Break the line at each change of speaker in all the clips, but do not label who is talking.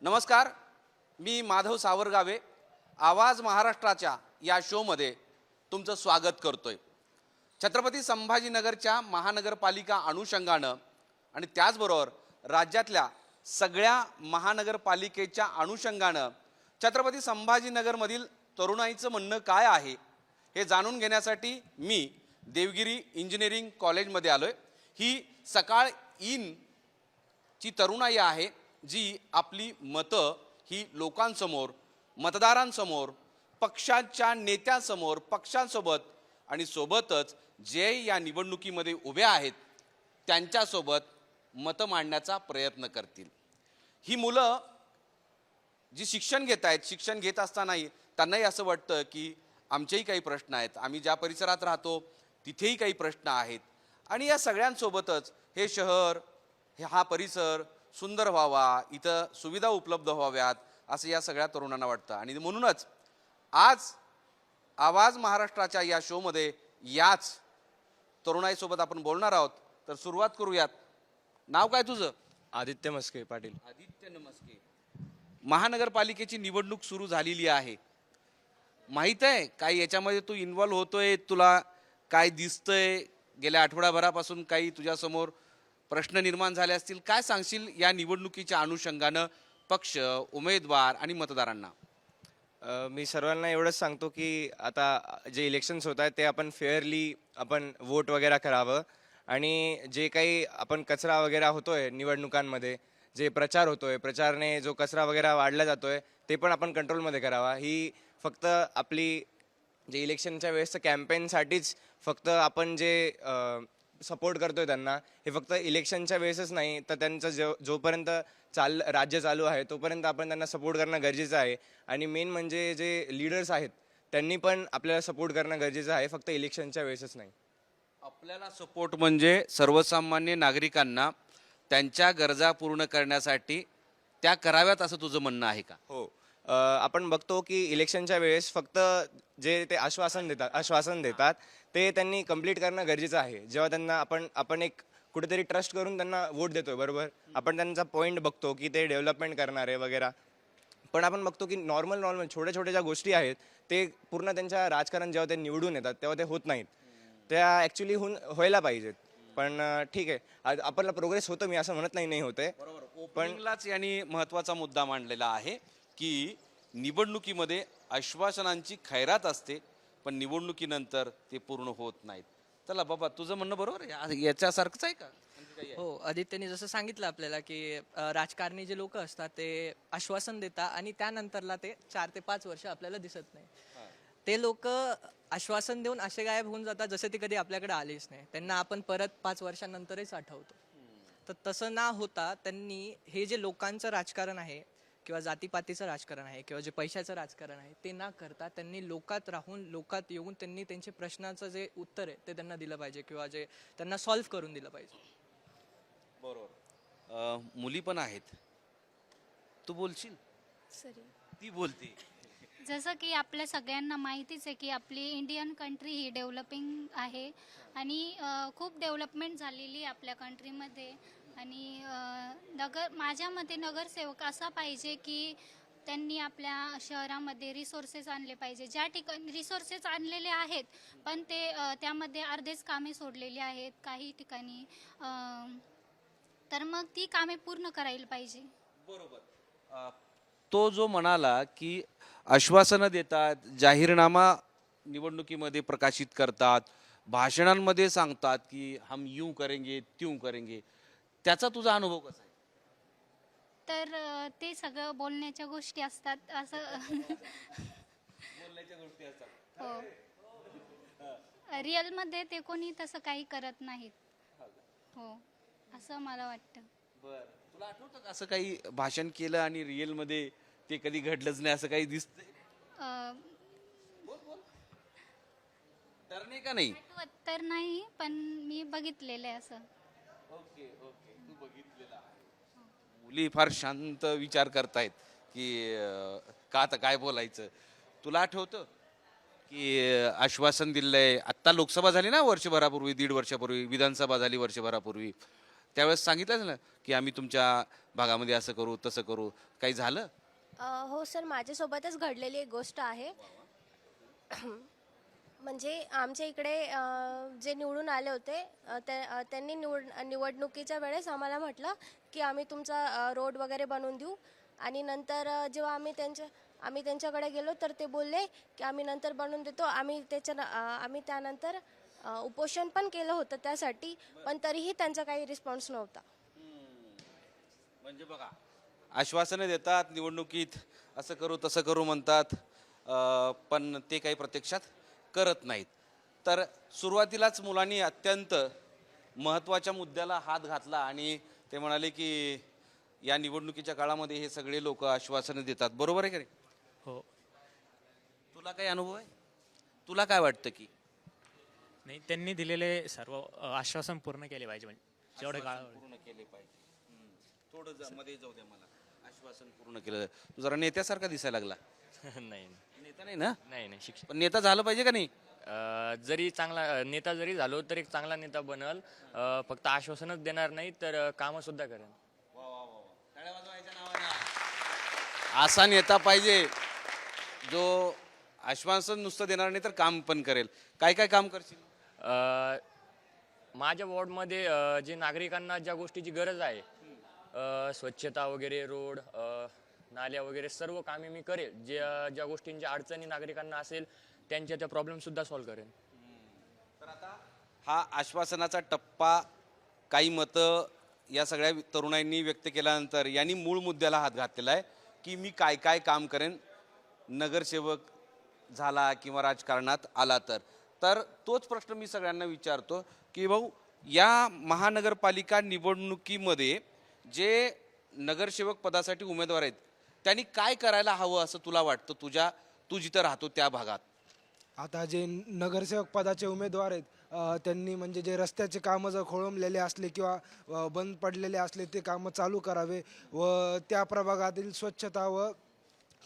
नमस्कार, मी माधव सावरगावे आवाज महाराष्ट्राच्या या शोमध्ये तुमचं स्वागत करतोय। छत्रपती संभाजीनगरच्या महानगरपालिका अनुषंगानं आणि त्याचबरोबर राज्यातल्या सगळ्या महानगरपालिकेच्या अनुषंगानं छत्रपती संभाजीनगरमधील तरुणाईचं म्हणणं काय आहे हे जाणून घेण्यासाठी मी देवगिरी इंजिनिअरिंग कॉलेजमध्ये आलोय। ही सकाळ इन ची तरुणाई आहे जी आपली मतं ही लोकांसमोर, मतदारांसमोर, पक्षाच्या नेत्यांसमोर, पक्षांसोबत आणि सोबतच जे या निवडणुकीमध्ये उभे आहेत त्यांच्यासोबत मतं मांडण्याचा प्रयत्न करतील। ही मुलं जी शिक्षण घेत आहेत, शिक्षण घेत असतानाही त्यांनाही असं वाटतं की आमचेही काही प्रश्न आहेत, आम्ही ज्या परिसरात राहतो तिथेही काही प्रश्न आहेत आणि या सगळ्यांसोबतच हे शहर, हा परिसर सुंदर व्हावा, इथं सुविधा उपलब्ध व्हाव्यात असं या सगळ्या तरुणांना वाटतं। आणि म्हणूनच आज आवाज महाराष्ट्राच्या या शोमध्ये याच तरुणाईसोबत आपण बोलणार आहोत। तर सुरुवात करूयात। नाव काय तुझं?
आदित्य मस्के पाटील।
आदित्य नमस्के। महानगरपालिकेची निवडणूक सुरू झालेली आहे, माहित आहे काय याच्यामध्ये तू इन्व्हॉल्व होतोय? तुला काय दिसतंय? गेल्या आठवड्याभरापासून काही तुझ्यासमोर प्रश्न निर्माण झाले असतील, काय सांगशील या निवडणुकीच्या अनुषंगानं पक्ष, उमेदवार आणि मतदारांना?
मी सर्वांना एवढंच सांगतो की आता जे इलेक्शन्स होत आहेत ते आपण फेअरली आपण वोट वगैरे करावं आणि जे काही आपण कचरा वगैरे होतोय निवडणुकांमध्ये, जे प्रचार होतोय, प्रचारने जो कचरा वगैरे वाढला जातोय ते पण आपण कंट्रोलमध्ये करावा। ही फक्त आपली जे इलेक्शनच्या वेळेसचं कॅम्पेनसाठीच फक्त आपण जे सपोर्ट करतोय त्यांना, हे फक्त इलेक्शनच्या वेळेसच नाही तर त्यांचं जोपर्यंत राज्य चालू आहे तोपर्यंत आपण त्यांना सपोर्ट करणं गरजेचं आहे। आणि मेन म्हणजे जे लीडर्स आहेत त्यांनी पण आपल्याला सपोर्ट करणं गरजेचं आहे, फक्त इलेक्शनच्या वेळेसच नाही।
आपल्याला सपोर्ट म्हणजे सर्वसामान्य नागरिकांना त्यांच्या गरजा पूर्ण करण्यासाठी त्या कराव्यात असं तुझं म्हणणं आहे का?
हो, आपण बघतो की इलेक्शनच्या वेळेस फक्त जे ते आश्वासन देतात ते त्यांनी कंप्लीट करणं गरजेचं आहे। जेव्हा त्यांना आपण एक कुठेतरी ट्रस्ट करून त्यांना वोट देतोय, बरोबर, आपण त्यांचा पॉईंट बघतो की ते डेव्हलपमेंट करणार आहे वगैरे, पण आपण बघतो की नॉर्मल छोट्या छोट्या ज्या गोष्टी आहेत ते पूर्ण त्यांच्या राजकारण जेव्हा ते निवडून येतात तेव्हा ते होत नाहीत, त्या ॲक्च्युली व्हायला पाहिजेत। पण ठीक आहे, आपल्याला प्रोग्रेस होतं, मी असं म्हणत नाही होते।
ओपनिंगलाच यांनी महत्त्वाचा मुद्दा मांडलेला आहे की निवडणुकीमध्ये आश्वासनांची खैरात असते पण निवडणुकीनंतर ते पूर्ण होत नाहीत। चला बाबा, तुझं म्हणणं बरोबर आहे, याच्यासारखंच आहे का?
हो, आदित्यने जसं सांगितलं आपल्याला की राजकारणी जे लोक असतात ते आश्वासन देतात आणि त्यानंतरला ते 4 ते 5 वर्ष आपल्याला दिसत नाही। ते लोक आश्वासन देऊन असे गायब होऊन जातात जसे ते कधी आपल्याकडे आलेच नाही, त्यांना आपण परत 5 वर्षांनंतरच आठवतो। तर तसं ना होता त्यांनी हे जे लोकांचं राजकारण आहे किंवा जातीपातीचं राजकारण आहे किंवा जे पैशाचं राजकारण आहे ते न करता त्यांनी लोकात राहून, लोकात येऊन त्यांनी त्यांचे प्रश्नाचं जे उत्तर आहे ते त्यांना दिलं पाहिजे किंवा जे त्यांना सॉल्व्ह करून दिलं पाहिजे।
बरोबर। मुली पण आहेत, तू बोलशील?
सरी
ती बोलते।
जसं की आपल्या सगळ्यांना माहितीच आहे की आपली इंडियन कंट्री ही डेव्हलपिंग आहे आणि खूप डेव्हलपमेंट झालेली आहे आपल्या कंट्रीमध्ये। आणि माझ्या मते नगरसेवक असा पाहिजे की त्यांनी आपल्या शहरामध्ये रिसोर्सेस आणले पाहिजे। ज्या ठिकाणी रिसोर्सेस आणलेले आहेत पण ते त्यामध्ये अर्धेच कामे सोडलेली आहेत काही ठिकाणी, तर मग ती कामे पूर्ण करायला पाहिजे।
बरोबर। तो जो म्हणाला की आश्वासनं देतात, जाहीरनामा निवडणुकीमध्ये प्रकाशित करतात, भाषणांमध्ये सांगतात की हम यूं करेंगे त्यूं करेंगे, त्याचा तुझा अनुभव कसा आहे?
तर ते सगळं बोलण्याच्या गोष्टी असतात असं
बोलण्याच्या गोष्टी असतात।
हो, रिअलमध्ये ते कोणी तसं काही करत नाहीत। हो, असं मला वाटतं।
बर, तुला आठवतं का असं काही भाषण केलं आणि रिअल मध्ये ते कधी घडलंच नाही असं काही दिसतंय? तर नाही का? नाही
आठवत तर नाही पण मी बघितलेलं आहे असं।
ओके ओके, तू बघितलेला आहे। मुली फार शांत विचार करतायत की का आता काय बोलायचं। तुला आठवतं की आश्वासन दिलंय? आत्ता लोकसभा झाली ना वर्षभरापूर्वी, 1.5 वर्षापूर्वी, विधानसभा झाली वर्षभरापूर्वी, त्यावेळेस सांगितलं ना की आम्ही तुमच्या भागामध्ये असं करू तसं करू, काही झालं?
हो सर, माझ्यासोबतच घडलेली एक गोष्ट आहे. म्हणजे आमच्या इकडे जे निवडून आले होते त्यांनी निवडणुकीच्या वेळेस आम्हाला म्हटलं की आम्ही तुमचा रोड वगैरे बनवून देऊ. आणि नंतर जेव्हा आम्ही त्यांच्याकडे गेलो तर ते बोलले की आम्ही नंतर बनवून देतो. आम्ही त्यानंतर उपोषण पण केलं होतं त्यासाठी, पण तरीही त्यांचा काही रिस्पॉन्स नव्हता.
म्हणजे बघा, आश्वासनं देतात निवडणुकीत, असं करू तसं करू म्हणतात, पण ते काही प्रत्यक्षात करत नाहीत. तर सुरुवातीलाच मुलांनी अत्यंत महत्त्वाच्या मुद्द्याला हात घातला आणि ते म्हणाले की या निवडणुकीच्या काळामध्ये हे सगळे लोक आश्वासनं देतात. बरोबर आहे का रे?
हो.
तुला काही अनुभव आहे? तुला काय वाटतं की
नाही, त्यांनी दिलेले सर्व आश्वासन पूर्ण केले पाहिजे, म्हणजे जेवढे काळ
पूर्ण केले पाहिजे? थोडं मध्ये जाऊ द्या मला. आश्वासन पूर्ण केलं. तू जरा नेत्यासारखा दिसायला लागला.
नाही
नेता नाही ना?
नाही नाही शिक्षण
पण नेता झालं पाहिजे का नाही?
जरी चांगला नेता जरी झालो तर एक चांगला नेता बनल. फक्त आश्वासनच देणार नाही तर कामं सुद्धा करेल.
असा नेता पाहिजे जो आश्वासन नुसतं देणार नाही तर काम पण करेल. काय काय काम करशील?
माझ्या वॉर्डमध्ये जे नागरिकांना ज्या गोष्टीची गरज आहे, स्वच्छता वगैरे, रोड, नाल्या वगैरे सर्व कामे मी करेल. ज्या गोष्टींच्या अडचणी नागरिकांना असेल त्यांच्या त्या प्रॉब्लेम सुद्धा सॉल्व्ह करेन.
तर आता हा आश्वासनाचा टप्पा, काही मतं या सगळ्या तरुणांनी व्यक्त केल्यानंतर यांनी मूळ मुद्द्याला हात घातलेला आहे की मी काय काय काम करेन नगरसेवक झाला किंवा राजकारणात आला तर तोच प्रश्न मी सगळ्यांना विचारतो की भाऊ, या महानगरपालिका निवडणुकीमध्ये जे नगरसेवक पदासाठी उमेदवार आहेत त्यांनी काय करायला हवं असं तुला वाटतं, तू जिथं राहतो त्या भागात?
आता जे नगरसेवक पदाचे उमेदवार आहेत त्यांनी म्हणजे जे रस्त्याचे कामं जर खोळंबलेले असले किंवा बंद पडलेले असले ते कामं चालू करावे व त्या प्रभागातील स्वच्छता व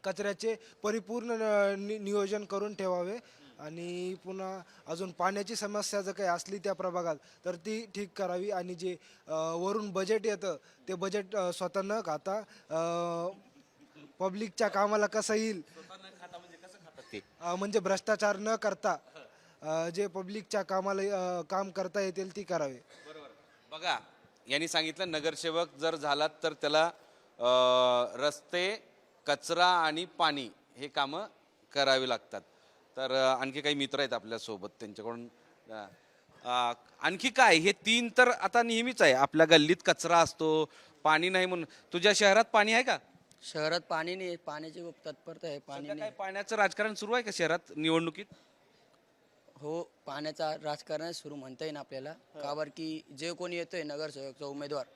कचऱ्याचे परिपूर्ण नियोजन करून ठेवावे. आणि पुन्हा अजून पाण्याची समस्या जर काही असली त्या प्रभागात तर ती ठीक करावी. आणि जे वरून बजेट येतं ते बजेट स्वतः न खाता पब्लिकच्या कामाला कसं येईल म्हणजे भ्रष्टाचार न करता जे पब्लिकच्या कामाला काम करता येतील ती करावे.
बघा, यांनी सांगितलं नगरसेवक जर झालात तर त्याला रस्ते, कचरा आणि पाणी हे कामं करावी लागतात. तर आणखी काही मित्र आहेत आपल्यासोबत, त्यांच्याकडून आणखी काय, हे तीन तर आता नेहमीच आहे. आपल्या गल्लीत कचरा असतो, पाणी नाही म्हणून. तुझ्या शहरात पाणी आहे का?
शहरात पाणी नाही, पाण्याची खूप तत्परता आहे. पाणी
सध्या
नाही.
काय पाण्याचं राजकारण सुरू आहे का शहरात निवडणुकीत?
हो, पाण्याचा राजकारण सुरू म्हणता येईल आपल्याला. का बरं की जे कोणी येतोय नगरसेवकचा उमेदवार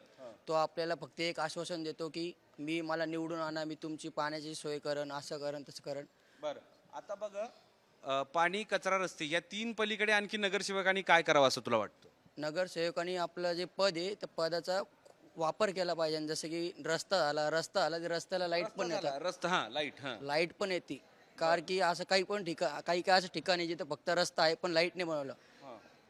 तो आपल्याला फक्त एक आश्वासन देतो की मला निवडून आणा, मी तुमची पाण्याची सोय करण, असं करण तसं करण.
बरं, आता बघ, पाणी, कचरा, रस्ते या तीन पलीकडे आणखी नगरसेवकांनी काय करावं असं तुला वाटतं?
नगरसेवकांनी आपलं जे पद आहे त्या पदाचा वापर केला पाहिजे. जसं की रस्ता झाला तर रस्त्याला लाईट पण येतात.
रस्ता, लाईट,
लाईट पण येते. कारण की असं काही असं ठिकाण आहे जिथं फक्त रस्ता आहे पण लाईट नाही बनवलं.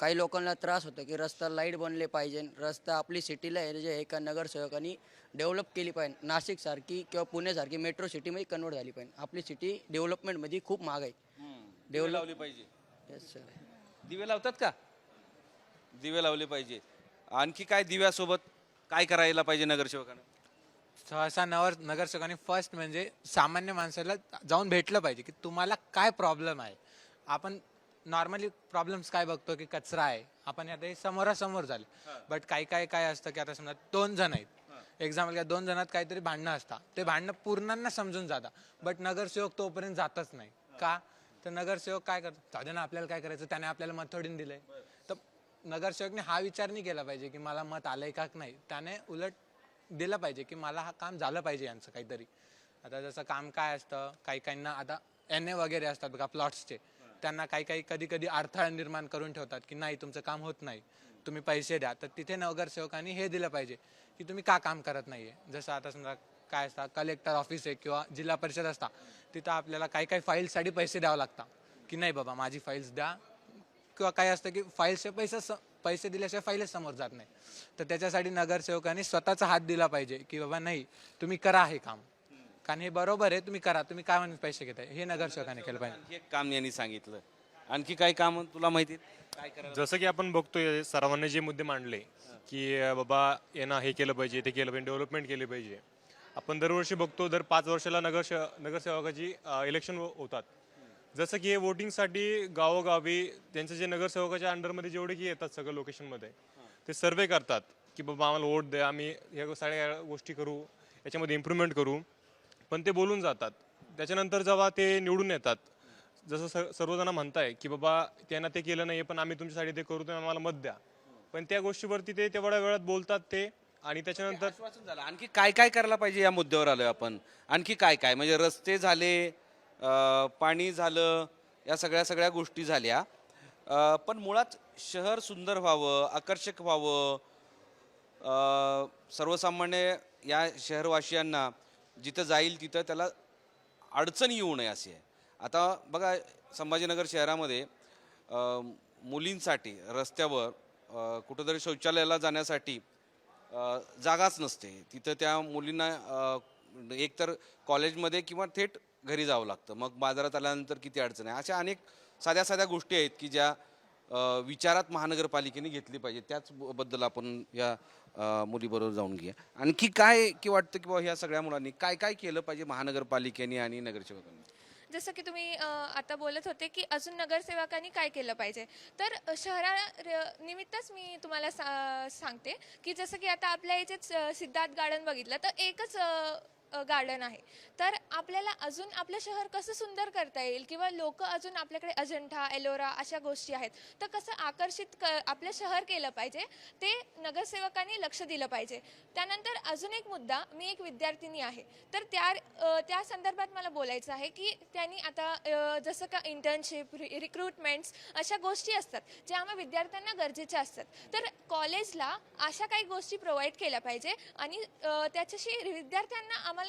काही लोकांना त्रास होतो की रस्ता लाईट बनले पाहिजे. रस्ता आपली सिटीला आहे जे एका नगरसेवकांनी डेव्हलप केली पाहिजे. नाशिकसारखी किंवा पुण्यासारखी मेट्रो सिटीमध्ये कन्वर्ट झाली पाहिजे. आपली सिटी डेव्हलपमेंटमध्ये खूप महाग आहे.
दिवे लावले पाहिजे.
Yes sir.
दिवे लावतात का? दिवे लावले पाहिजे. आणखी काय दिव्यासोबत काय करायला पाहिजे नगरसेवकांना?
सहसा नगरसेवकांनी फर्स्ट म्हणजे सामान्य माणसाला जाऊन भेटलं पाहिजे की तुम्हाला काय प्रॉब्लेम आहे. आपण नॉर्मली प्रॉब्लेम्स काय बघतो की कचरा आहे, आपण आता हे समोरासमोर झाले. बट काय असतं की आता समजा 2 जण आहेत, एक्झाम्पल 2 जणात काहीतरी भांडणं असतात, ते भांडणं पूर्णांना समजून जातात. बट नगरसेवक तोपर्यंत जातच नाही. का तर नगरसेवक काय करतो, साधारण आपल्याला काय करायचं, त्याने आपल्याला मत थोडीन दिलंय. तर नगरसेवकने हा विचार नाही केला पाहिजे की मला मत आलंय का नाही. त्याने उलट दिलं पाहिजे की मला हा काम झालं पाहिजे यांचं काहीतरी. आता जसं काम काय असतं, काहींना आता NA वगैरे असतात बघा प्लॉट्सचे, त्यांना काही कधी अडथळा निर्माण करून ठेवतात की नाही तुमचं काम होत नाही, तुम्ही पैसे द्या. तर तिथे नगरसेवकांनी हे दिलं पाहिजे की तुम्ही का काम करत नाहीये. जसं आता समजा काय असतं, कलेक्टर ऑफिस आहे किंवा जिल्हा परिषद असता, तिथं आपल्याला काही फाईल्ससाठी पैसे द्यावं लागतात की नाही बाबा माझी फाईल्स द्या. किंवा काय असतं की फाईल्सचे पैसे दिल्याशिवाय फाईलच समोर जात नाही. तर त्याच्यासाठी नगरसेवकांनी स्वतःचा हात दिला पाहिजे की बाबा नाही, तुम्ही करा हे काम, कारण हे बरोबर आहे, तुम्ही करा, तुम्ही काय म्हणून पैसे घेताय, हे नगरसेवकांनी केलं पाहिजे.
आणखी एक काम यांनी सांगितलं. आणखी काही काम तुला माहिती आहेत? काय करायला?
जसं की आपण बघतोय सर्वांनी जे मुद्दे मांडले की बाबा यांना हे केलं पाहिजे, ते केलं पाहिजे, डेव्हलपमेंट केली पाहिजे. आपण दरवर्षी बघतो, दर 5 वर्षाला नगरसेवकाची इलेक्शन होतात. जसं की हे वोटिंगसाठी गावोगावी त्यांचं जे नगरसेवकाच्या अंडरमध्ये जेवढे की येतात सगळं लोकेशनमध्ये, ते सर्वे करतात की बाबा आम्हाला वोट द्या, आम्ही ह्या सगळ्या गोष्टी करू, याच्यामध्ये इम्प्रूव्हमेंट करू. पण ते बोलून जातात. त्याच्यानंतर जेव्हा ते निवडून येतात, जसं सर्वजण म्हणताय की बाबा त्यांना ते केलं नाही, पण आम्ही तुमच्यासाठी ते करू, तुम्ही आम्हाला मत द्या. पण त्या गोष्टीवरती ते तेवढ्या वेळात बोलतात ते, आणि त्याच्यानंतर
आश्वासन झालं. आणखी काय काय करायला पाहिजे या मुद्द्यावर आलोय आपण. आणखी काय काय म्हणजे रस्ते झाले, पाणी झालं, या सगळ्या गोष्टी झाल्या. पण मुळात शहर सुंदर व्हावं, आकर्षक व्हावं, सर्वसामान्य या शहरवासियांना जिथं जाईल तिथं त्याला अडचण येऊ नये अशी आहे. आता बघा, संभाजीनगर शहरामध्ये मुलींसाठी रस्त्यावर कुठंतरी शौचालयाला जाण्यासाठी जागाच नसते. तिथं त्या मुलींना एकतर कॉलेजमध्ये किंवा थेट घरी जावं लागतं. मग बाजारात आल्यानंतर किती अडचण आहे. अशा अनेक साध्या गोष्टी आहेत की ज्या विचारात महानगरपालिकेने घेतली पाहिजे. त्याचबद्दल आपण या मुलीबरोबर जाऊन घेऊया. आणखी काय की वाटतं की बाबा ह्या सगळ्या मुलांनी काय काय केलं पाहिजे महानगरपालिकेने आणि नगरसेवकांनी?
जसं की तुम्ही आता बोलत होते की अजून नगरसेवकांनी काय केलं पाहिजे, तर निमित्तच मी तुम्हाला सांगते की जसं की आता आपल्या याच्यात सिद्धार्थ गार्डन बघितलं तर एकच गार्डन आहे. तर आपल्याला अजून आपलं शहर कसं सुंदर करता येईल किंवा लोक अजून आपल्याकडे अजंठा, एलोरा अशा गोष्टी आहेत, तर कसं आकर्षित आपलं शहर केलं पाहिजे ते नगरसेवकांनी लक्ष दिलं पाहिजे. त्यानंतर अजून एक मुद्दा, मी एक विद्यार्थिनी आहे, तर त्या संदर्भात मला बोलायचं आहे की त्यांनी आता जसं का इंटर्नशिप, रिक्रुटमेंट्स अशा गोष्टी असतात ज्या आम्हा विद्यार्थ्यांना गरजेच्या असतात. तर कॉलेजला अशा काही गोष्टी प्रोव्हाइड केल्या पाहिजे आणि त्याच्याशी विद्यार्थ्यांना आम्हाला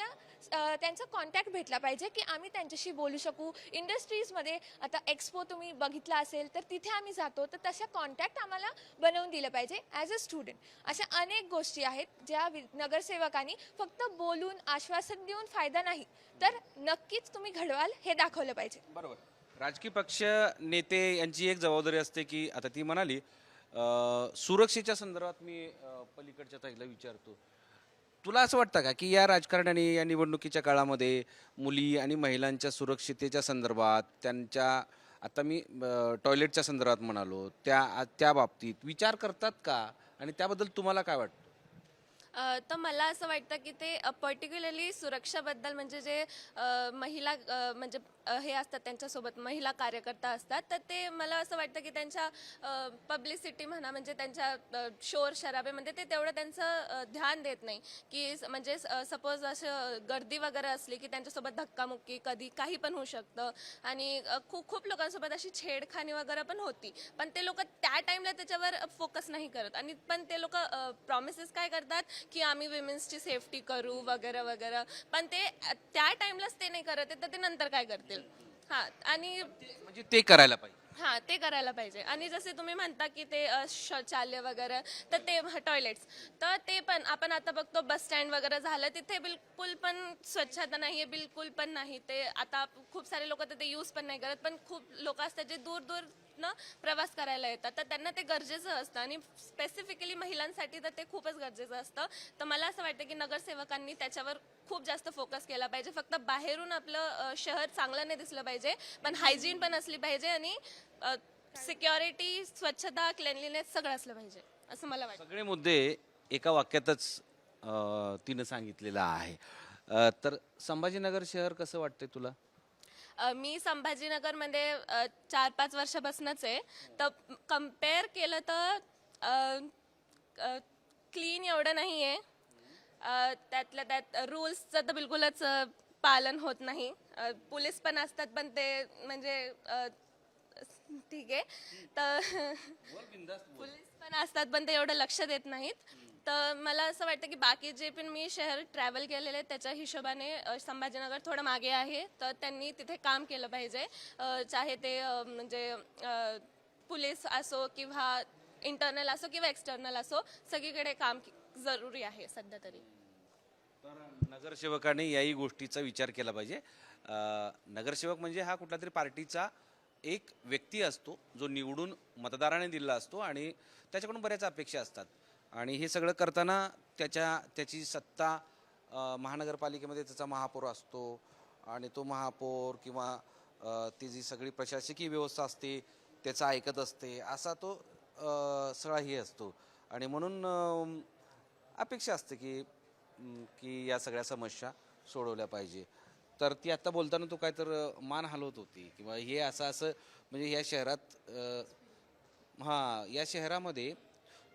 त्यांचा कॉन्टॅक्ट भेटला पाहिजे की आम्ही त्यांच्याशी बोलू शकू. इंडस्ट्रीजमध्ये आता एक्सपो तुम्ही बघितला असेल तर तिथे आम्ही जातो, तर तशा कॉन्टॅक्ट आम्हाला बनवून दिलं पाहिजे ॲज अ स्टुडंट. अशा अनेक गोष्टी आहेत ज्या नगरसेवकांनी फक्त बोलून आश्वासन देऊन फायदा नाही, तर नक्कीच तुम्ही घडवाल हे दाखवलं पाहिजे.
बरोबर. राजकीय पक्ष नेते यांची एक जबाबदारी असते की आता ती म्हणाली सुरक्षेच्या संदर्भात मी पलीकडच्या ताईला विचारतो, तुला असं वाटतं का की या राजकारण्यांनी या निवडणुकीच्या काळामध्ये मुली आणि महिलांच्या सुरक्षितेच्या संदर्भात, त्यांच्या आता मी टॉयलेटच्या संदर्भात म्हणालो त्या बाबतीत विचार करतात का, आणि त्याबद्दल तुम्हाला काय वाटतं?
तर मला असं वाटतं की ते पर्टिक्युलरली सुरक्षाबद्दल म्हणजे जे महिला म्हणजे हे असतात त्यांच्यासोबत महिला कार्यकर्ता असतात, तर ते मला असं वाटतं की त्यांच्या पब्लिसिटी म्हणा म्हणजे त्यांच्या शोर शराबेमध्ये ते तेवढं त्यांचं ध्यान देत नाही की म्हणजे सपोज असं गर्दी वगैरे असली की त्यांच्यासोबत धक्कामुक्की कधी काही पण होऊ शकतं आणि खूप लोकांसोबत अशी छेडखानी वगैरे पण होती. पण ते लोक त्या टाईमला त्याच्यावर फोकस नाही करत आणि पण ते लोक प्रॉमिसेस काय करतात की आम्ही विमेन्सची सेफ्टी करू वगैरे वगैरे, पण ते त्या टाइमलाच ते नाही करत तर ते नंतर काय करतील. हां, आणि
म्हणजे ते करायला पाहिजे.
हां, ते करायला पाहिजे. आणि जसे तुम्ही म्हणता की ते शौचालय वगैरे, तर ते टॉयलेट्स, तर ते पण आपण आता बघतो बस स्टँड वगैरे झालं तिथे बिलकुल पण स्वच्छता नाही आहे, बिलकुल पण नाही. ते आता खूप सारे लोक ते यूज पण नाही करत, पण खूप लोक असतात जे दूरनं प्रवास करायला येतात, तर त्यांना ते गरजेचं असतं आणि स्पेसिफिकली महिलांसाठी तर ते खूपच गरजेचं असतं. तर मला असं वाटतं की नगरसेवकांनी त्याच्यावर खूप जास्त फोकस केला पाहिजे. फक्त बाहेरून आपलं शहर चांगलं नाही दिसलं पाहिजे, पण हायजीन पण असली पाहिजे आणि सिक्युरिटी, स्वच्छता, क्लेनलीनेस सगळं असलं पाहिजे असं मला वाटतं.
सगळे मुद्दे एका वाक्यातच तिनं सांगितलेलं आहे. तर संभाजीनगर शहर कसं वाटतंय तुला?
मी संभाजीनगरमध्ये 4-5 वर्षापासूनच आहे, तर कम्पेअर केलं तर क्लीन एवढं नाही आहे. त्यातल्या त्यात रूल्सचं तर बिलकुलच पालन होत नाही. पोलीस पण असतात पण ते म्हणजे ठीक आहे, तर पोलीस पण असतात पण ते एवढं लक्ष देत नाहीत. तर मला असं वाटतं की बाकी जे पण मी शहर ट्रॅव्हल केलेले त्याच्या हिशोबाने संभाजीनगर थोडं मागे आहे, तर त्यांनी तिथे काम केलं पाहिजे. चाहे ते म्हणजे पोलीस असो किंवा
इंटरनल असो किंवा एक्सटर्नल असो, सगळीकडे काम जरुरी आहे सध्या तरी.
तर नगरसेवकाने याही गोष्टीचा विचार केला पाहिजे. नगरसेवक म्हणजे हा कुठला तरी पार्टीचा एक व्यक्ती असतो जो निवडून मतदाराने दिलेला असतो आणि त्याच्याकडून बऱ्याच अपेक्षा असतात आणि हे सगळं करताना त्याची सत्ता महानगरपालिकेमध्ये त्याचा महापौर असतो आणि तो महापौर किंवा ती जी सगळी प्रशासकीय व्यवस्था असते त्याचं ऐकत असते, असा तो सगळा हे असतो आणि म्हणून अपेक्षा असते की या सगळ्या समस्या सोडवल्या पाहिजे. तर ती आत्ता बोलताना तू काय तर मान हलवत होती किंवा हे असं म्हणजे या शहरात या शहरामध्ये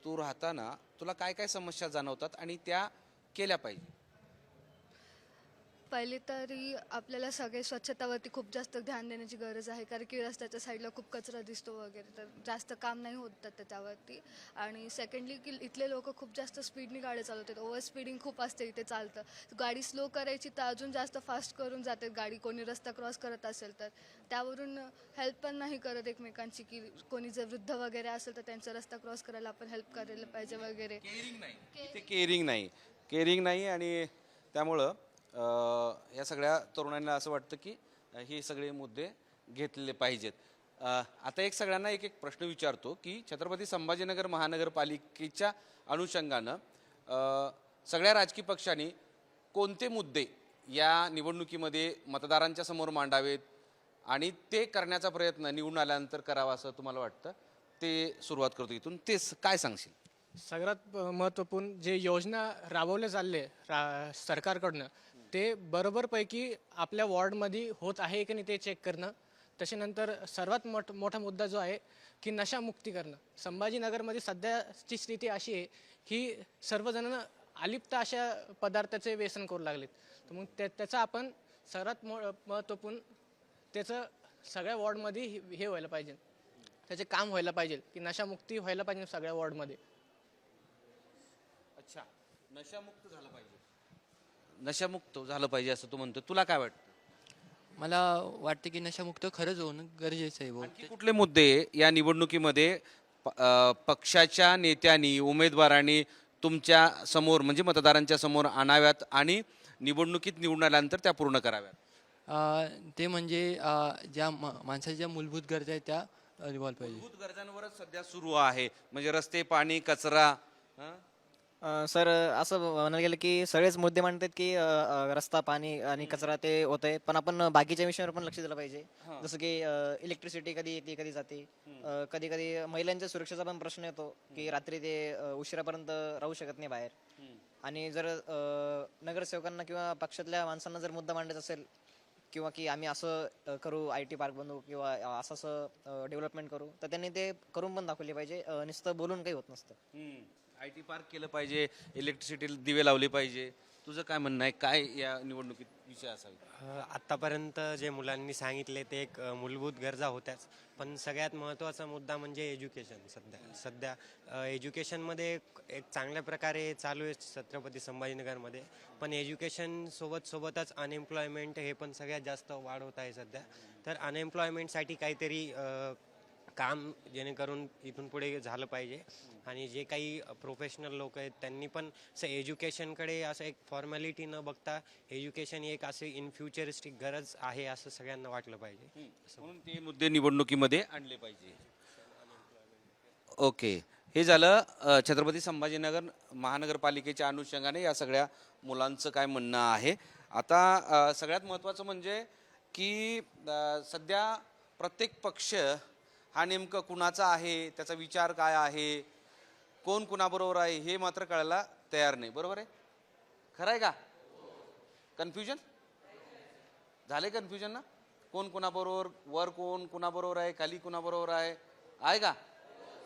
तू राहताना तुला काय काय समस्या जाणवतात आणि त्या केल्या पाहिजे.
पहिली तरी आपल्याला सगळे स्वच्छतावरती खूप जास्त ध्यान देण्याची गरज आहे, कारण की रस्त्याच्या साईडला खूप कचरा दिसतो वगैरे, तर जास्त काम नाही होत त्याच्यावरती. आणि सेकंडली की इथले लोक खूप जास्त स्पीडनी गाडी चालवतात, ओव्हर स्पीडिंग खूप असते इथे चालतं. गाडी स्लो करायची तर अजून जास्त फास्ट करून जाते गाडी, कोणी रस्ता क्रॉस करत असेल तर. त्यावरून हेल्प पण नाही करत एकमेकांची, की कोणी जर वृद्ध वगैरे असेल तर त्यांचा रस्ता क्रॉस करायला आपण हेल्प करायला पाहिजे वगैरे.
केअरिंग नाही आणि त्यामुळं या सगळ्या तरुणांना असं वाटतं की हे सगळे मुद्दे घेतलेले पाहिजेत. आता सगळ्यांना एक प्रश्न विचारतो की छत्रपती संभाजीनगर महानगरपालिकेच्या अनुषंगानं सगळ्या राजकीय पक्षांनी कोणते मुद्दे या निवडणुकीमध्ये मतदारांच्या समोर मांडावेत आणि ते करण्याचा प्रयत्न निवडून आल्यानंतर करावा असं तुम्हाला वाटतं? ते सुरुवात करतो इथून. ते काय सांगशील?
सगळ्यात महत्त्वपूर्ण जे योजना राबवले चालले सरकारकडनं, ते बरोबरपैकी आपल्या वॉर्डमध्ये होत आहे की नाही ते चेक करणं. त्याच्यानंतर सर्वात मोठा मुद्दा जो आहे की नशामुक्ती करणं. संभाजीनगरमध्ये सध्याची स्थिती अशी आहे की सर्वजण अलिप्त अशा पदार्थाचे व्यसन करू लागलेत. तर मग त्याचा आपण सर्वात महत्त्वपूर्ण त्याचं सगळ्या वॉर्डमध्ये हे व्हायला पाहिजे, त्याचे काम व्हायला पाहिजे की नशामुक्ती व्हायला पाहिजे सगळ्या वॉर्डमध्ये.
अच्छा, नशामुक्त झालं पाहिजे असं तू म्हणतो. तुला काय वाटतं?
मला वाटतं की नशामुक्त खरंच होणं गरजेचं आहे.
आणखी कुठले मुद्दे या निवडणुकीमध्ये पक्षाच्या नेत्यांनी उमेदवारांनी तुमच्या समोर म्हणजे मतदारांच्या समोर आणाव्यात आणि निवडणुकीत निवडून आल्यानंतर त्या पूर्ण कराव्यात?
ते म्हणजे ज्या माणसाच्या ज्या मूलभूत गरजा आहेत त्या निभावल्या पाहिजे.
मूलभूत गरजांवरच सध्या सुरू आहे, म्हणजे रस्ते, पाणी, कचरा.
सर असं म्हणायला गेलं की सगळेच मुद्दे मांडतात की रस्ता, पाणी आणि कचरा ते होत आहे, पण आपण बाकीच्या विषयावर पण लक्ष दिलं पाहिजे. जसं की इलेक्ट्रिसिटी कधी येते कधी जाते, कधी कधी महिलांच्या सुरक्षेचा पण प्रश्न येतो की रात्री ते उशिरापर्यंत राहू शकत नाही बाहेर. आणि जर नगरसेवकांना किंवा पक्षातल्या माणसांना जर मुद्दा मांडायचा असेल किंवा की आम्ही असं करू, IT पार्क बनवू किंवा असं डेव्हलपमेंट करू, तर त्यांनी ते करून पण दाखवले पाहिजे. नुसतं बोलून काही होत नसतं.
IT पार्क केलं पाहिजे, इलेक्ट्रिसिटी दिवे लावले पाहिजे. तुझं काय म्हणणं आहे? काय या निवडणुकीत विषय असावे?
आत्तापर्यंत जे मुलांनी सांगितले ते एक मूलभूत गरजा होत्याच, पण सगळ्यात महत्त्वाचा मुद्दा म्हणजे एज्युकेशन. सध्या एज्युकेशनमध्ये एक चांगल्या प्रकारे चालू आहे छत्रपती संभाजीनगरमध्ये, पण एज्युकेशन सोबतच अनएम्प्लॉयमेंट हे पण सगळ्यात जास्त वाढ होत आहे सध्या. तर अनएम्प्लॉयमेंटसाठी काहीतरी काम जेणेकरून इथून पुढे झालं पाहिजे. आणि जे काही प्रोफेशनल लोक आहेत त्यांनी पण असं एज्युकेशनकडे असं एक फॉर्मॅलिटी न बघता एज्युकेशन एक असे इन फ्युचरिस्टिक गरज आहे असं सगळ्यांना वाटलं पाहिजे.
म्हणून ते मुद्दे निवडणुकीमध्ये आणले पाहिजे. ओके, हे झालं छत्रपती संभाजीनगर महानगरपालिकेच्या अनुषंगाने या सगळ्या मुलांचं काय म्हणणं आहे. आता सगळ्यात महत्त्वाचं म्हणजे की सध्या प्रत्येक पक्ष हा नेमकं कुणाचा आहे, त्याचा विचार काय आहे, कोण कुणाबरोबर आहे हे मात्र कळायला तयार नाही. बरोबर आहे? खरं आहे का? कन्फ्युजन झाले? कन्फ्युजन ना? कोण कुणाबरोबर, वर कोण कुणाबरोबर आहे, खाली कुणाबरोबर आहे का?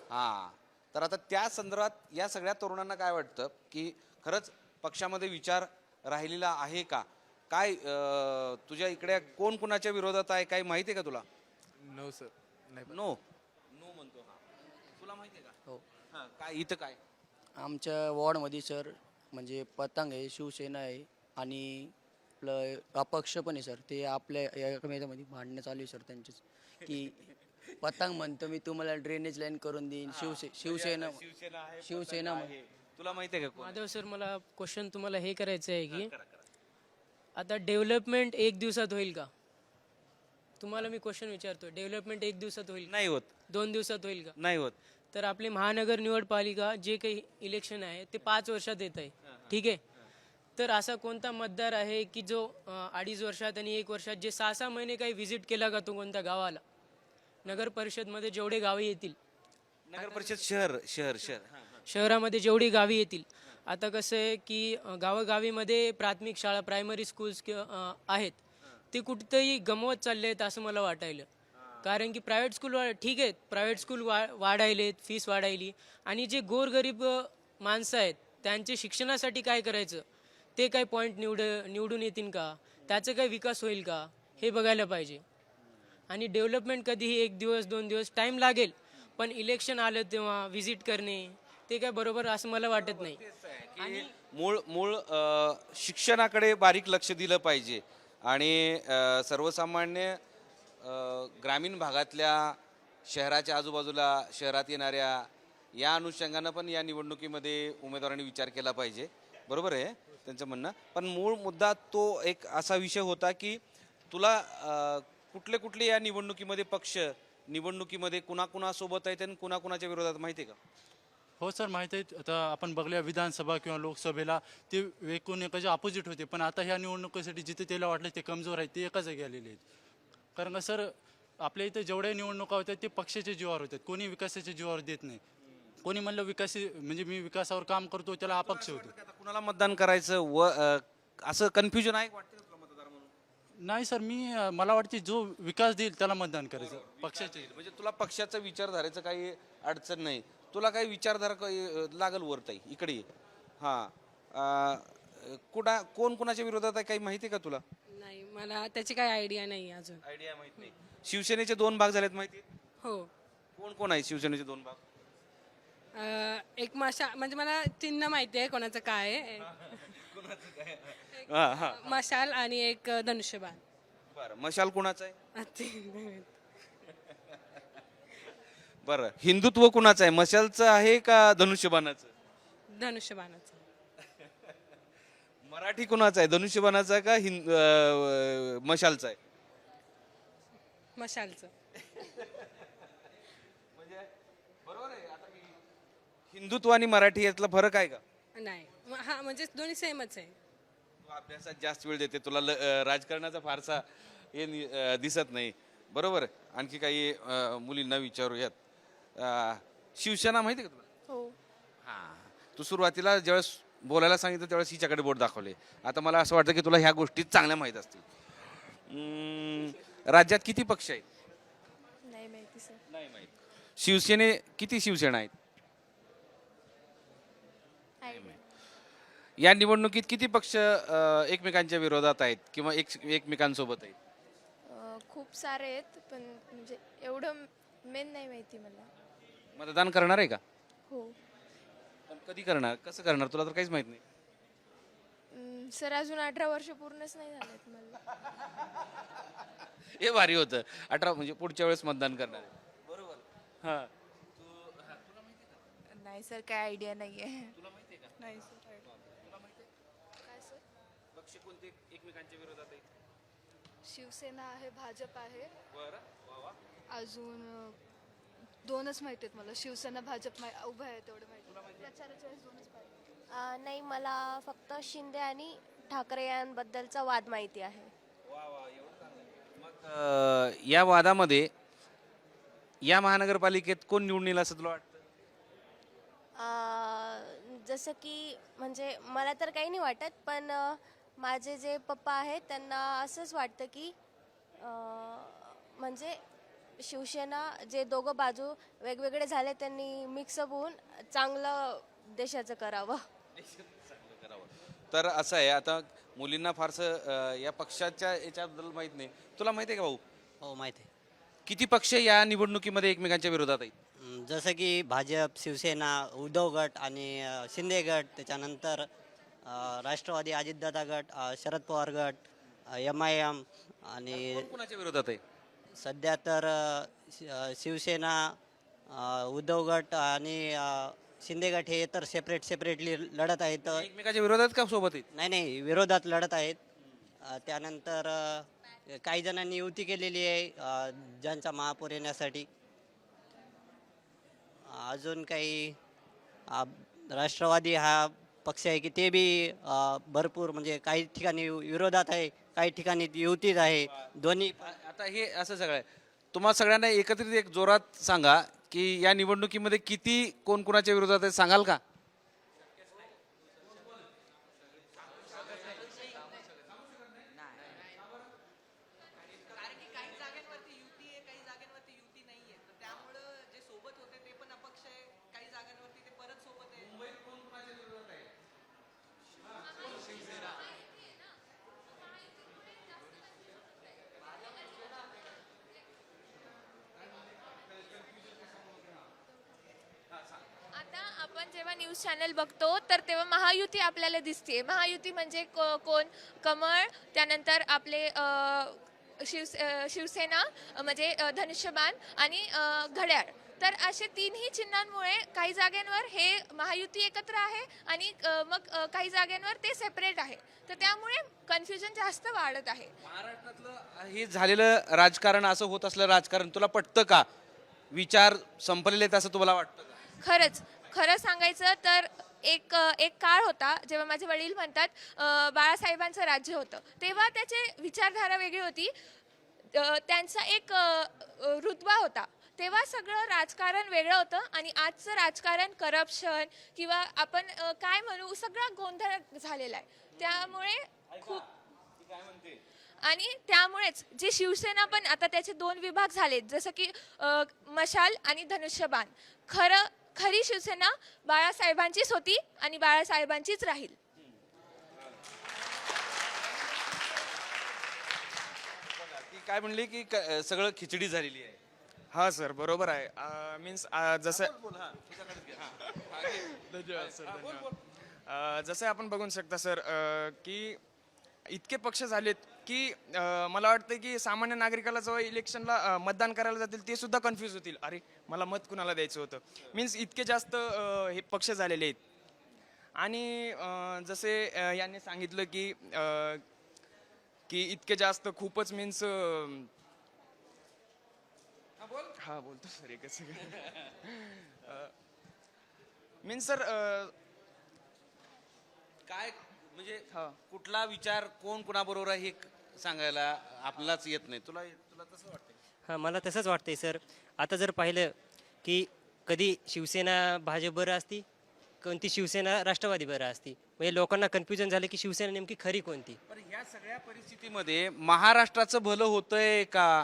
हां, तर आता त्या संदर्भात या सगळ्या तरुणांना काय वाटतं की खरंच पक्षामध्ये विचार राहिलेला आहे का? काय तुझ्या इकडे कोण कुणाच्या विरोधात आहे, काही माहिती आहे का तुला?
No sir.
नो म्हणतो. तुला माहिती आहे का?
हो.
काय इथं काय
आमच्या वॉर्डमध्ये सर म्हणजे पतंग आहे, शिवसेना आहे आणि आपलं अपक्ष पण आहे सर. ते आपल्या यामध्ये भांडणं चालू आहे सर त्यांचीच की पतंग म्हणतो मी तुम्हाला ड्रेनेज लाईन करून देईन. शिवसेना शिवसेना
तुला माहिती आहे का कोण?
माधव सर, मला क्वेश्चन तुम्हाला हे करायचं आहे की आता डेव्हलपमेंट एक दिवसात होईल का? तुम्हाला मी क्वेश्चन विचारतो, डेव्हलपमेंट एक दिवसात होईल?
नाही होत.
2 दिवसात होईल का?
नाही होत.
तर आपली महानगर निवडपालिका जे काही इलेक्शन आहे ते 5 वर्षात येत आहे, ठीक आहे. तर असा कोणता मतदार आहे की जो 2.5 वर्षात आणि 1 वर्षात जे 6-6 महिने काही व्हिजिट केला का तो कोणत्या गावाला? नगर परिषदमध्ये जेवढे गावे येतील,
नगर परिषद शहर
शहरामध्ये जेवढी गावी येतील, आता कसं आहे की गावोगावीमध्ये प्राथमिक शाळा, प्रायमरी स्कूल्स आहेत, ते कुठेतरी गमवत चालले आहेत असं मला वाटायलं. कारण की प्रायव्हेट स्कूल ठीक आहेत, प्रायव्हेट स्कूल वाढायलेत, फीस वाढायली, आणि जे गोरगरीब माणसं आहेत त्यांचे शिक्षणासाठी काय करायचं, ते काय पॉईंट निवडून येतील का, त्याचा काय विकास होईल का, हे बघायला पाहिजे. आणि डेव्हलपमेंट कधीही 1 दिवस 2 दिवस टाईम लागेल, पण इलेक्शन आलं तेव्हा व्हिजिट करणे ते काय बरोबर असं मला वाटत नाही.
आणि मूळ शिक्षणाकडे बारीक लक्ष दिलं पाहिजे. आणि सर्वसामान्य ग्रामीण भागातल्या, शहराच्या आजूबाजूला शहरात येणाऱ्या या अनुषंगानं पण या निवडणुकीमध्ये उमेदवारांनी विचार केला पाहिजे. बरोबर आहे त्यांचं म्हणणं. पण मूळ मुद्दा तो एक असा विषय होता की तुला कुठले या निवडणुकीमध्ये पक्ष निवडणुकीमध्ये कुणाकुणासोबत आहेत आणि कुणाकुणाच्या विरोधात माहिती आहे का?
हो सर, माहीत आहे. आता आपण बघूया विधानसभा किंवा लोकसभेला ते एकूण एकाचे अपोजिट होते, पण आता ह्या निवडणुकीसाठी जिथे त्याला वाटलं ते कमजोर आहेत ते एका जागी आलेले आहेत. कारण का सर, आपल्या इथे जेवढ्या निवडणुका होत्या ते पक्षाच्या जीवावर होतात, कोणी विकासाच्या जीवावर देत नाही. कोणी म्हणलं म्हणजे मी विकासावर काम करतो त्याला अपक्ष होतो.
कुणाला मतदान करायचं असं कन्फ्युजन आहे वाटतं तुला मतदार म्हणून?
नाही सर, मला वाटते जो विकास देईल त्याला मतदान करायचं पक्षाचे.
म्हणजे तुला पक्षाचा विचारधारेचं काही अडचण नाही, तुला काही विचारधारा लागल वरताई इकडे ये. कोण कुणाच्या विरोधात आहे काही माहिती आहे का तुला?
नाही, मला त्याची काही आयडिया नाही अजून.
आयडिया माहित नाही. शिवसेनेचे 2 भाग झालेत माहिती आहे?
हो.
कोण आहेत शिवसेनेचे 2 भाग?
एक म्हणजे मला चिन्ह माहिती आहे कोणाचं काय आहे. मशाल आणि एक धनुष्यबाण.
बरं, मशाल कुणाचं आहे?
ते
बरं, हिंदुत्व कुणाचं आहे, मशालचं आहे का धनुष्यबाणाचं?
धनुष्यबाणाचं.
मराठी कुणाचं आहे, धनुष्यबाणाचा का मशालचा आहे?
मशालचं.
बरोबर आहे. आता हिंदुत्व आणि मराठी यातला फरक आहे का?
नाही, हा म्हणजे दोन्ही सेमच आहे.
तू अभ्यासात जास्त वेळ देते, तुला राजकारणाचा फारसा हे दिसत नाही. बरोबर आहे. आणखी काही मुलींना विचारूयात. शिवसेना माहिती आहे का तुला?
हो.
तू सुरुवातीला ज्यावेळेस बोलायला सांगितलं त्यावेळेस हिच्याकडे बोट दाखवले. आता मला असं वाटतं की तुला ह्या गोष्टी चांगल्या माहीत असतील. राज्यात किती पक्ष आहेत?
नाही माहिती सर.
नाही माहित. किती शिवसेना आहेत? या निवडणुकीत किती पक्ष एकमेकांच्या विरोधात आहेत किंवा एकमेकांसोबत आहेत?
खूप सारे आहेत, पण म्हणजे एवढं मेन नाही माहिती मला.
मतदान करणार आहे का?
हो.
पण कधी करणार, कसं करणार, तुला तर काहीच माहित नाही.
सर, अजून 18 वर्ष पूर्णच नाही झालेत मला.
हे भारी होतं. 18 म्हणजे पुढच्या वेळेस मतदान करणार आहे. बरोबर. हा.
नाही सर, काय आयडिया नाहीये.
तुला माहिती आहे का?
नाही सर.
तुला माहिती आहे?
काय सर?
पक्ष कोणते एकमेकांच्या विरोधात आहेत?
शिवसेना आहे, भाजप आहे,
बरं. वा वा.
अजून 2च माहिती आहेत मला. शिवसेना भाजप उभं आहे तेवढं माहिती.
नाही, मला फक्त शिंदे आणि ठाकरे यांबद्दलचा वाद माहिती आहे.
मग या वादामध्ये या महानगरपालिकेत कोण निवडून येईल असं तुला वाटतं?
जसं की म्हणजे मला तर काही नाही वाटत, पण माझे जे पप्पा आहेत त्यांना असंच वाटतं की म्हणजे शिवसेना जे दोघं बाजू वेगवेगळे झाले त्यांनी मिक्सअप होऊन चांगलं देशाचं करावं.
तर असं आहे. आता मुलींना फारसं या पक्षाच्या याच्याबद्दल माहित नाही. तुला माहिती आहे का भाऊ?
हो, माहिती आहे.
किती पक्ष या निवडणुकीमध्ये एकमेकांच्या विरोधात आहेत?
जसं की भाजप, शिवसेना, उद्धव गट आणि शिंदे गट, त्याच्यानंतर राष्ट्रवादी अजितदादा गट, शरद पवार गट, MIM आणि
कोणाच्या विरोधात आहे?
सध्या तर शिवसेना, उद्धव गट आणि शिंदे गट हे तर सेपरेटली लढत आहेत.
एकमेकाच्या विरोधात का सोबत आहेत?
नाही, विरोधात लढत आहेत. त्यानंतर काही जणांनी युती केलेली आहे ज्यांचा महापौर येण्यासाठी. अजून काही राष्ट्रवादी हा पक्ष आहे की ते बी भरपूर म्हणजे काही ठिकाणी विरोधात आहे, काही ठिकाणी युतीत आहे. दोन्ही
आता हे असं सगळं आहे. तुम्हा सगळ्यांना एकत्रित एक जोरात सांगा की या निवडणुकीमध्ये किती कोण कोणाच्या विरोधात आहे, सांगाल का?
आता आपण जेव्हा न्यूज चॅनल बघतो तर तेव्हा महायुती आपल्याला दिसते. महायुती म्हणजे कोण? कमळ, त्यानंतर आपले शिवसेना म्हणजे धनुष्यबाण आणि घड्याळ. तर असे तीनही चिन्हांमुळे काही जागांवर हे महायुती एकत्र आहे आणि मग काही जागांवर ते सेपरेट आहे. तर त्यामुळे कन्फ्युजन जास्त वाढत आहे.
महाराष्ट्रातलं हे झालेलं राजकारण, असं होत असलं राजकारण तुला पटतं का? विचार संपलेले आहेत असं तुम्हाला वाटतं का?
खरं सांगायचं तर एक काळ होता जेव्हा माझे वडील म्हणतात बाळासाहेबांचं राज्य होतं, तेव्हा त्याची विचारधारा वेगळी होती. त्यांचा एक रुतबा होता, तेव्हा सगळं राजकारण वेगळं होतं आणि आजचं राजकारण करप्शन किंवा आपण काय म्हणू सगळा गोंधळ झालेला आहे. त्यामुळे खूप आणि त्यामुळेच जी शिवसेना पण आता त्याचे 2 विभाग झालेत, जसं की मशाल आणि धनुष्यबाण. खरी शिवसेना बाळासाहेबांचीच होती आणि बाळासाहेबांचीच राहील.
ती काय म्हणली की सगळं खिचडी झालेली आहे.
हा सर, बरोबर आहे. मीन्स जसं जसं आपण बघू शकता सर की इतके पक्ष झालेत की मला वाटतं की सामान्य नागरिकाला जेव्हा इलेक्शनला मतदान करायला जातील ते सुद्धा कन्फ्यूज होतील, अरे मला मत कुणाला द्यायचं होतं. मीन्स इतके जास्त हे पक्ष झालेले आहेत. आणि जसे यांनी सांगितलं की की इतके जास्त खूपच मीन्स हा बोलतो सर एकच मीन्स सर
काय म्हणजे कुठला विचार कोण कुणाबरोबर आहे हे सांगायला आपल्यालाच येत नाही. तुला तसं वाटतं?
हां, मला तसंच वाटतंय सर. आता जर पाहिलं की कधी शिवसेना भाजप बरं असती, कोणती शिवसेना राष्ट्रवादी बरं असती. म्हणजे लोकांना कन्फ्युजन झालं की शिवसेना नेमकी खरी कोणती.
पण ह्या सगळ्या परिस्थितीमध्ये महाराष्ट्राचं भलं होतंय का?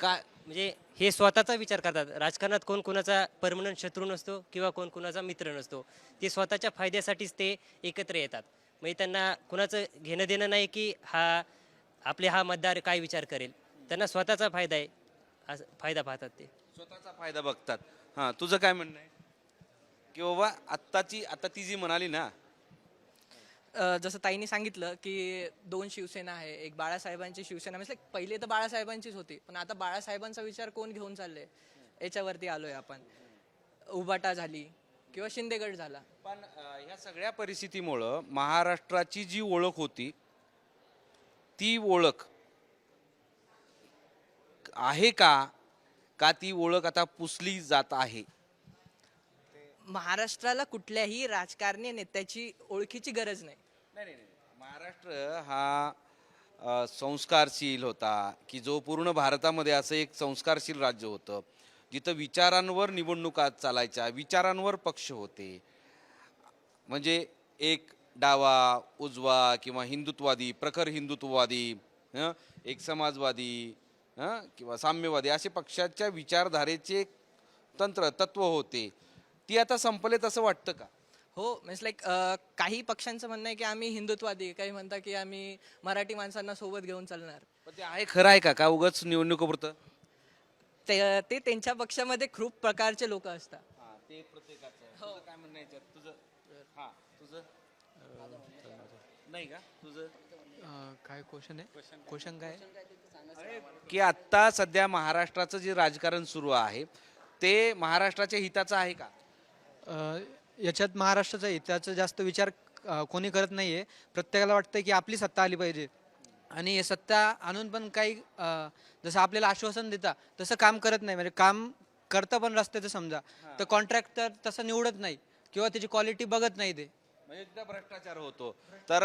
काय
म्हणजे हे स्वतःचा विचार करतात. राजकारणात कोण कोणाचा परमनंट शत्रू नसतो किंवा कोण कोणाचा मित्र नसतो. ते स्वतःच्या फायद्यासाठीच ते एकत्र येतात. म्हणजे त्यांना कोणाचं घेणं देणं नाही की हा मतदार काय विचार करेल. त्यांना स्वतःचा फायदा आहे, असं फायदा पाहतात ते.
स्वतःचा फायदा बघतात. हां, तुझं काय म्हणणं आहे की बाबा आता ती जी म्हणाली ना,
जसं ताईने सांगितलं की 2 शिवसेना आहे. एक बाळासाहेबांची शिवसेना, म्हणजे पहिले तर बाळासाहेबांचीच होती, पण आता बाळासाहेबांचा विचार कोण घेऊन चालले याच्यावरती आलोय आपण. उबाटा झाली किंवा शिंदेगड झाला.
पण ह्या सगळ्या परिस्थितीमुळं महाराष्ट्राची जी ओळख होती ती ओळख आहे का ती ओळख आता पुसली जात आहे?
महाराष्ट्राला कुठल्याही राजकारणी नेत्याची ओळखीची गरज नाही.
महाराष्ट्र हा संस्कारशील होता की जो पूर्ण भारतामध्ये असं एक संस्कारशील राज्य होतं जिथं विचारांवर निवडणुका चालायच्या, विचारांवर पक्ष होते. म्हणजे एक डावा, उजवा किंवा हिंदुत्ववादी, प्रखर हिंदुत्ववादी, एक समाजवादी किंवा साम्यवादी असे पक्षाच्या विचारधारेचे तत्व होते. ती आता संपलेत असं वाटतं का?
हो, मीन्स काही पक्षांचं म्हणणं आहे की आम्ही हिंदुत्ववादी, काही म्हणतात की आम्ही मराठी माणसांना सोबत घेऊन चालणार.
पण ते आहे खरं आहे का उगाच निवडणुकीपुरतं?
ते त्यांच्या पक्षामध्ये खूप प्रकारचे लोक असतात.
ते प्रत्येकाचं. तुझं काय म्हणणं आहे याच्यात? तुझं नाही का? तुझं
काय क्वेश्चन आहे क्वेश्चन काय
की आत्ता सध्या महाराष्ट्राचं जे राजकारण सुरू आहे ते महाराष्ट्राच्या हिताचं आहे का?
याच्यात महाराष्ट्राचा हिताचा जास्त विचार कोणी करत नाही आहे. प्रत्येकाला वाटतं की आपली सत्ता आली पाहिजे आणि हे सत्ता आणून पण काही जसं आपल्याला आश्वासन देता तसं काम करत नाही. म्हणजे काम करतं पण रस्त्याचं समजा तर कॉन्ट्रॅक्टर तसं निवडत नाही किंवा त्याची क्वालिटी बघत नाही ते.
म्हणजे तिथं भ्रष्टाचार होतो. तर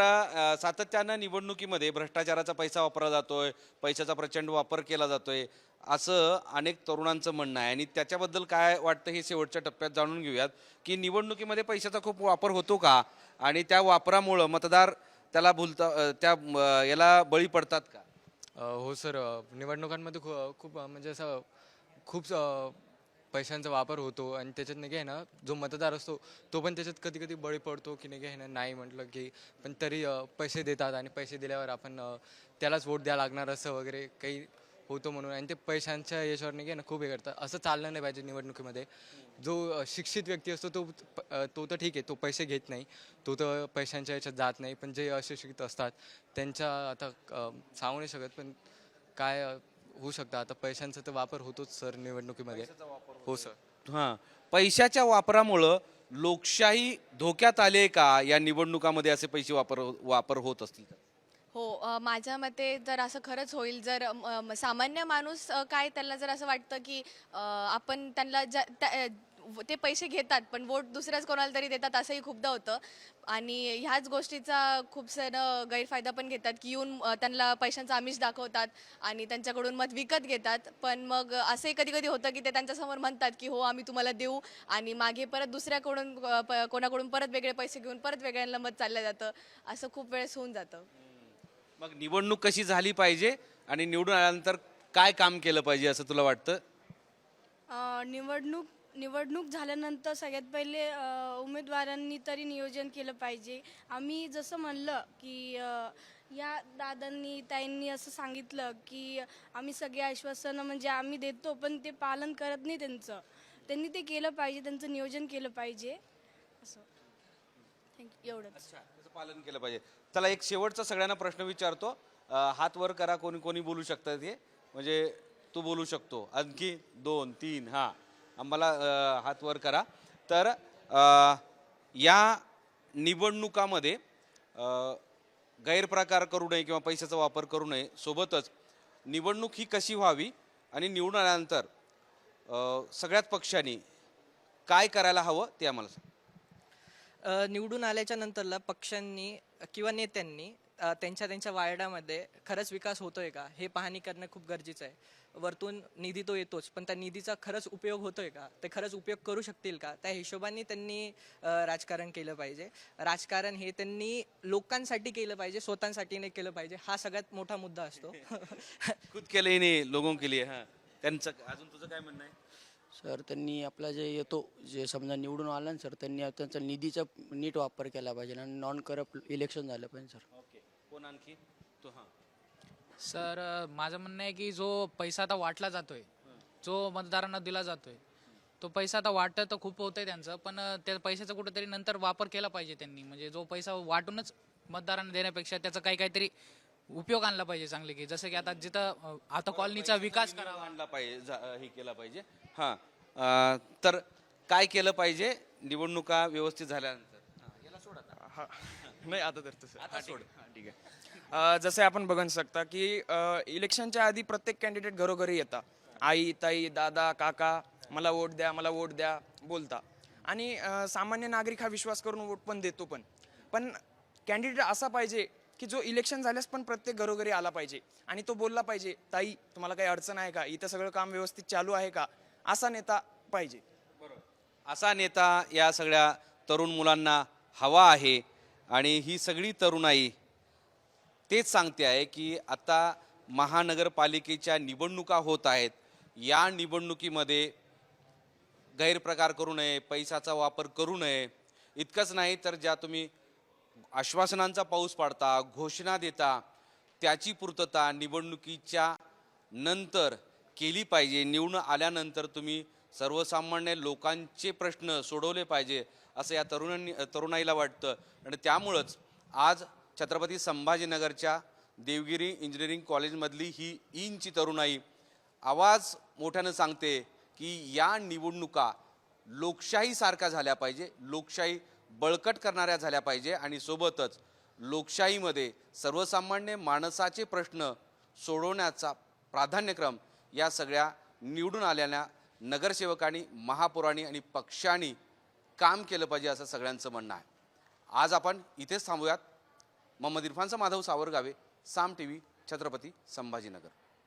सातत्यानं निवडणुकीमध्ये भ्रष्टाचाराचा पैसा वापरला जातोय, पैशाचा प्रचंड वापर केला जातोय असं अनेक तरुणांचं म्हणणं आहे. आणि त्याच्याबद्दल काय वाटतं हे शेवटच्या टप्प्यात जाणून घेऊयात की निवडणुकीमध्ये पैशाचा खूप वापर होतो का आणि त्या वापरामुळं मतदार त्याला याला बळी पडतात का?
हो सर, निवडणुकांमध्ये खूप म्हणजे असं खूप पैशांचा वापर होतो आणि त्याच्यात नाही आहे ना जो मतदार असतो तो पण त्याच्यात कधी कधी बळी पडतो की नाही आहे ना, नाही म्हटलं की पण तरी पैसे देतात आणि पैसे दिल्यावर आपण त्यालाच वोट द्यावं लागणार असं वगैरे काही होतं म्हणून. आणि ते पैशांच्या याच्यावर नाही आहे ना खूप हे करतात. असं चाललं नाही पाहिजे निवडणुकीमध्ये. जो शिक्षित व्यक्ती असतो तो तर ठीक आहे, तो पैसे घेत नाही, तो तर पैशांच्या याच्यात जात नाही. पण जे अशिक्षित असतात त्यांच्या आता सांगू नाही शकत पण काय होऊ शकतं. आता पैशांचा तर वापर होतोच सर निवडणुकीमध्ये. हो सर.
हां, पैशाच्या वापरामुळं लोकशाही धोक्यात आले का या निवडणुकामध्ये असे पैसे वापर होत असतील तर?
हो, माझ्या मते जर असं खरंच होईल, जर सामान्य माणूस काय त्याला जर असं वाटतं की आपण त्यांना ते पैसे घेतात पण वोट दुसऱ्याच कोणाला तरी देतात असंही खूपदा होतं. आणि ह्याच गोष्टीचा खूप जण गैरफायदा पण घेतात की येऊन त्यांना पैशांचा आमिष दाखवतात आणि त्यांच्याकडून मत विकत घेतात. पण मग असंही कधी कधी होतं की ते त्यांच्यासमोर म्हणतात की हो आम्ही तुम्हाला देऊ आणि मागे परत दुसऱ्याकडून कोणाकडून परत वेगळे पैसे घेऊन परत वेगळ्यांना मत चाललं जातं. असं खूप वेळेस होऊन जातं.
मग निवडणूक कशी झाली पाहिजे आणि निवडून आल्यानंतर काय काम केलं पाहिजे असं तुला वाटतं?
निवडणूक झाल्यानंतर सगळ्यात पहिले उमेदवारांनी तरी नियोजन केलं पाहिजे. आम्ही जसं म्हणलं की या दादांनी ताईंनी असं सांगितलं की आम्ही सगळे आश्वासनं म्हणजे आम्ही देतो पण ते पालन करत नाही त्यांनी ते केलं पाहिजे, त्यांचं नियोजन केलं पाहिजे असं. थँक्यू. एवढंच.
त्याचं पालन केलं पाहिजे. चला एक शेवटचा सगळ्यांना प्रश्न विचारतो. हात वर करा, कोणी कोणी बोलू शकतं ते, म्हणजे तू बोलू शकतो. आणखी 2 3 हां आम्हाला हात वर करा. तर या निवडणुकामध्ये गैरप्रकार करू नये किंवा पैशाचा वापर करू नये, सोबतच निवडणूक ही कशी व्हावी आणि निवडून आल्यानंतर सगळ्याच पक्षांनी काय करायला हवं ते आम्हाला सांग.
निवडून आल्याच्या नंतरला पक्षांनी किंवा नेत्यांनी त्यांच्या वार्डामध्ये खरंच विकास होतोय का हे पाहणी करणं खूप गरजेचं आहे. वरतून निधी तो येतोच पण त्या निधीचा खरंच उपयोग होतोय का, ते खरंच उपयोग करू शकतील का, त्या हिशोबाने त्यांनी राजकारण केलं पाहिजे. राजकारण हे त्यांनी लोकांसाठी केलं पाहिजे, स्वतःसाठी नाही केलं पाहिजे. हा सगळ्यात मोठा मुद्दा असतो.
खुद के लिए नाही लोगों के लिए. हां, त्यांचं अजून तुझं काय म्हणणं आहे?
सर त्यांनी आपला जे येतो जे समजा निवडून आला ना सर, त्यांनी त्यांचा निधीचा नीट वापर केला पाहिजे आणि नॉन करप्ट इलेक्शन झालं पाहिजे सर.
ओके, कोण आणखी? तो हां
सर, माझं म्हणणं आहे की जो पैसा आता वाटला जातोय, जो मतदारांना दिला जातोय, तो पैसा आता वाटतं तर खूप होतंय त्यांचं, पण त्या पैशाचा कुठेतरी नंतर वापर केला पाहिजे त्यांनी. म्हणजे जो पैसा वाटूनच मतदारांना देण्यापेक्षा त्याचा काहीतरी उपयोग आणला पाहिजे चांगले. की जसं की आता जिथं आता कॉलनीचा विकास करावा
आणला पाहिजे, हे केला पाहिजे. हां, तर काय केलं पाहिजे निवडणुका व्यवस्थित झाल्यानंतर? याला सोड आता.
नाही आता तर तसं
आता सोड.
ठीक आहे. जसे आपण बघू शकता की इलेक्शनच्या आधी प्रत्येक कॅन्डिडेट घरोघरी येतात. आई, ताई, दादा, काका, मला वोट द्या बोलता. आणि सामान्य नागरिक हा विश्वास करून वोट पण देतो. पण कॅन्डिडेट असा पाहिजे की जो इलेक्शन झाल्यास पण प्रत्येक घरोघरी आला पाहिजे आणि तो बोलला पाहिजे, ताई तुम्हाला काही अडचण आहे का, इथं सगळं काम व्यवस्थित चालू आहे का, असा नेता पाहिजे.
असा नेता या सगळ्या तरुण मुलांना हवा आहे. आणि ही सगळी तरुणाई तेच सांगते आहे की आता महानगरपालिकेच्या निवडणुका होत आहेत. या निवडणुकीमध्ये गैरप्रकार करू नये, पैशाचा वापर करू नये. इतकंच नाही तर ज्या तुम्ही आश्वासनांचा पाऊस पाडता, घोषणा देता, त्याची पूर्तता निवडणुकीच्या नंतर केली पाहिजे. निवडून आल्यानंतर तुम्ही सर्वसामान्य लोकांचे प्रश्न सोडवले पाहिजे असं या तरुणाईला वाटतं. आणि त्यामुळंच आज छत्रपती संभाजीनगरच्या देवगिरी इंजिनिअरिंग कॉलेजमधली ही इंची तरुणाई आवाज मोठ्यानं सांगते की या निवडणुका लोकशाहीसारख्या झाल्या पाहिजे, लोकशाही बळकट करणाऱ्या झाल्या पाहिजे आणि सोबतच लोकशाहीमध्ये सर्वसामान्य माणसाचे प्रश्न सोडवण्याचा प्राधान्यक्रम या सगळ्या निवडून आलेल्या नगरसेवकांनी, महापौरांनी आणि पक्षांनी काम केलं पाहिजे असं सगळ्यांचं म्हणणं आहे. आज आपण इथेच थांबूयात. मोहम्मद इरफानचा माधव सावरगावे, साम TV, छत्रपती संभाजीनगर.